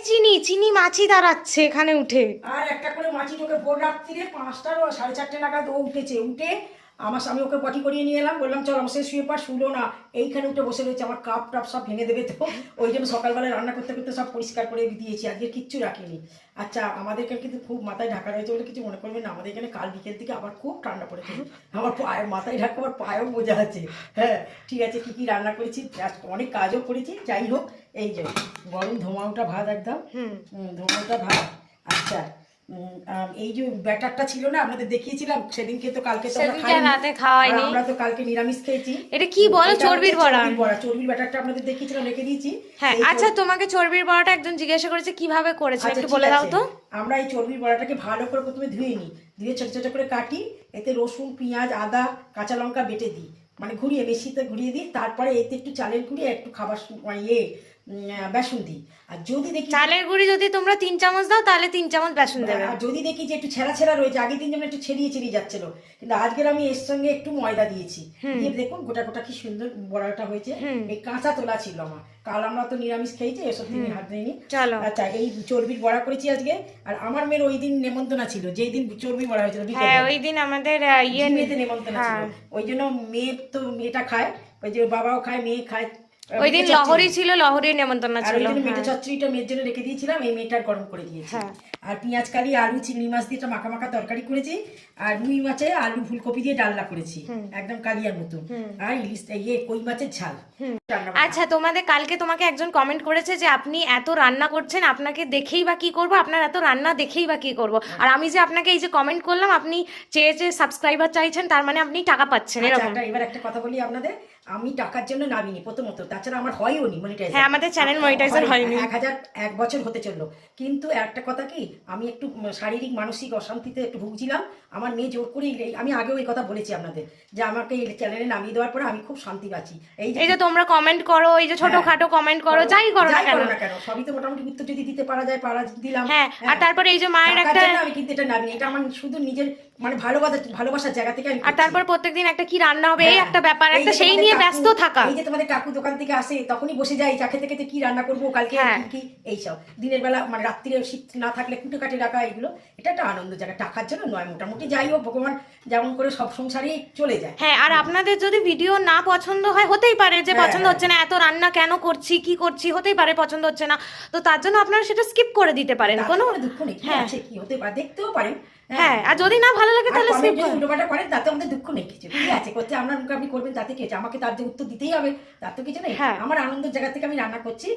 চিনি চিনি মাছি দাঁড়াচ্ছে এখানে উঠে। আর একটা করে মাছি ঢোকে ভোর রাত্রিরে 5টার 4:30 নাগাদ ও উঠেছে। উঠে আমি ওকে পটি করিয়ে নিয়ে এলাম, বললাম চল আমার সাথে শুয়ে পড়, শুলো না, এইখানে উঠে বসে রয়েছে। আমার কাপ টাপ সব ভেঙে দেবে তো, ওই জন্য সকালবেলায় রান্না করতে করতে সব পরিষ্কার করে দিয়েছি, আজকে কিচ্ছু রাখিনি। আচ্ছা, আমাদের এখানে কিন্তু খুব মাথায় ঢাকা রয়েছে বলে কিছু মনে করবেন না, আমাদের এখানে কাল বিকেল থেকে আবার খুব ঠান্ডা পড়েছে। আমার পায়ে মাথায় ঢাকা, আমার পায়েও বোঝা আছে। হ্যাঁ ঠিক আছে, কী কী রান্না করেছি, অনেক কাজও করেছি। যাই হোক, এই যে গরম ধোঁয়াটা ভাত একদম, ধোঁয়াটা ভাত। আচ্ছা, এই যে ব্যাটারটা ছিল না, আপনাদের দেখিয়েছিলাম সেদিনকে, তো কালকে তো রাতে খাওয়াইনি, আমরা তো কালকে নিরামিষ খেয়েছি। এটা কি বলো? চর্বির বড়া। চর্বির ব্যাটারটা আপনাদের দেখিয়েছিলাম, রেখে দিয়েছি। হ্যাঁ আচ্ছা, তোমাকে চর্বির বড়াটা একজন জিজ্ঞাসা করেছে কিভাবে করেছে, একটু বলে দাও তো। আমরা এই চর্বির বড়াটাকে ভালো করে প্রথমে ধুয়ে নিই, ধুয়ে ছোট ছোট করে কাটি, এতে রসুন পেঁয়াজ আদা কাঁচা লঙ্কা বেটে দিই, মানে ঘুরিয়ে বেশিতে ঘুরিয়ে দিই। তারপরে এতে একটু চালের গুঁড়ি, একটু খাবার বেসন দিই। আর যদি দেখি চালের গুঁড়ি যদি তোমরা 3 চামচ দাও তাহলে 3 চামচ বেসন দেবে। আর যদি দেখি যে একটু ছেঁড়া ছেঁড়া রয়েছে, আগের দিন যেমন একটু ছেড়িয়ে ছেড়িয়ে যাচ্ছিল, কিন্তু আজকের আমি এর সঙ্গে একটু ময়দা দিয়েছি, দিয়ে দেখুন গোটা গোটা কি সুন্দর বড়াটা হয়েছে। এই কাঁচা তোলা ছিল আমার, কাল আমরা তো নিরামিষ খেয়েছি, এসব দিনে হাত দিইনি। আচ্ছা, এই চর্বির বড়া করেছি আজকে। আর আমার মেয়ের ওই দিন নেমন্তন্ন ছিল, যেই দিন চর্বি বড়া হয়েছিল, হ্যাঁ ওই দিন আমাদের মেয়েতে নেমন্তন্ন ছিল, ওই জন্য মেয়েটা খায়, ওই যে বাবাও খায় মেয়ে খায়। ওই দিন লহরি ছিল, লহরির নেমন্তন্ন ছিল। মেয়েটা চচ্চড়িটা মেয়ের জন্য রেখে দিয়েছিলাম, এই মেয়েটার গরম করে দিয়েছি। আর পেঁয়াজ কালি আলু চিংড়ি মাছ দিয়ে একটা মাখা মাখা তরকারি করেছি। আর রুই মাছে আলু ফুলকপি দিয়ে ডালনা করেছি, একদম কালিয়ার মতো। আর ইলিশ কই মাছের ঝাল। আচ্ছা, তোমাকে একজন কমেন্ট করেছে যে আপনি এত রান্না করছেন, আপনাকে দেখেই বা কি করব, আপনার এত রান্না দেখেই বা কি করব। আর আমি যে আপনাকে এই যে কমেন্ট করলাম, আপনি চেয়ে চেয়ে সাবস্ক্রাইবার চাইছেন, তার মানে আপনি টাকা পাচ্ছেন এরকম। এবার একটা কথা বলি আপনাদের, আমি টাকার জন্য নামিনি প্রথমত, তাছাড়া আমার হয়ও নি মনিটাইজার। হ্যাঁ, আমাদের চ্যানেল মনিটাইজার হয়নি, 1 বছর হতে চললো। কিন্তু একটা কথা কি, আমি একটু শারীরিক মানসিক অশান্তিতে একটু ভুগছিলাম। আমার মেয়ে জোর করে, আমি আগেও এই কথা বলেছি আপনাদের, যে আমাকে এই চ্যানেলে নামিয়ে দেওয়ার পরে আমি খুব শান্তি পাচ্ছি। এই যে তোমরা কমেন্ট করো, এই যে ছোটখাটো কমেন্ট করো, যাই করো না কেন, সবই তো মোটামুটি উত্তর যদি দিতে পারা যায় দিলাম। হ্যাঁ, আর তারপরে এই যে মায়ের একটা, আমি কিন্তু এটা নামিনি, এটা আমার শুধু নিজের মানে ভালোবাসার জায়গা থেকে আমি। আর তারপর প্রত্যেকদিন একটা কি রান্না হবে, এই একটা ব্যাপার, একটা সেই নিয়ে ব্যস্ত থাকা। এই যে তোমাদের কাকু দোকান থেকে আসে, তখনই বসে যাই চা খেতে খেতে, কি রান্না করবো কালকে, কি এইসব দিনের বেলা, মানে রাত্রিরে শীত না থাকলে কুটে কাটে রাখা, এগুলো এটা একটা আনন্দ জায়গা, টাকার জন্য নয়। মোটামুটি যাই হোক, ভগবান যেমন করে সব সংসারেই চলে যায়। হ্যাঁ, আর আপনাদের যদি ভিডিও না পছন্দ হয়, হতেই পারে যে পছন্দ হচ্ছে না, এত রান্না কেন করছি, কি করছি, হতেই পারে পছন্দ হচ্ছে না, তো তার জন্য আপনারা সেটা স্কিপ করে দিতে পারেন, কোনো দুঃখ নেই। আছে কি হতে পারে, দেখতেও পারেন। হ্যাঁ, আর যদি না ভালো লাগে তাহলে স্কিপ করে উল্টোপাল্টা করেন, তাতে আমাদের দুঃখ নেই কিছু, ঠিক আছে, করতে আপনার মুখে আপনি করবেন, তাতে কি আছে, আমাকে তার যে উত্তর দিতেই হবে তার তো কিছু নেই। আমার আনন্দের জায়গা থেকে আমি রান্না করছি।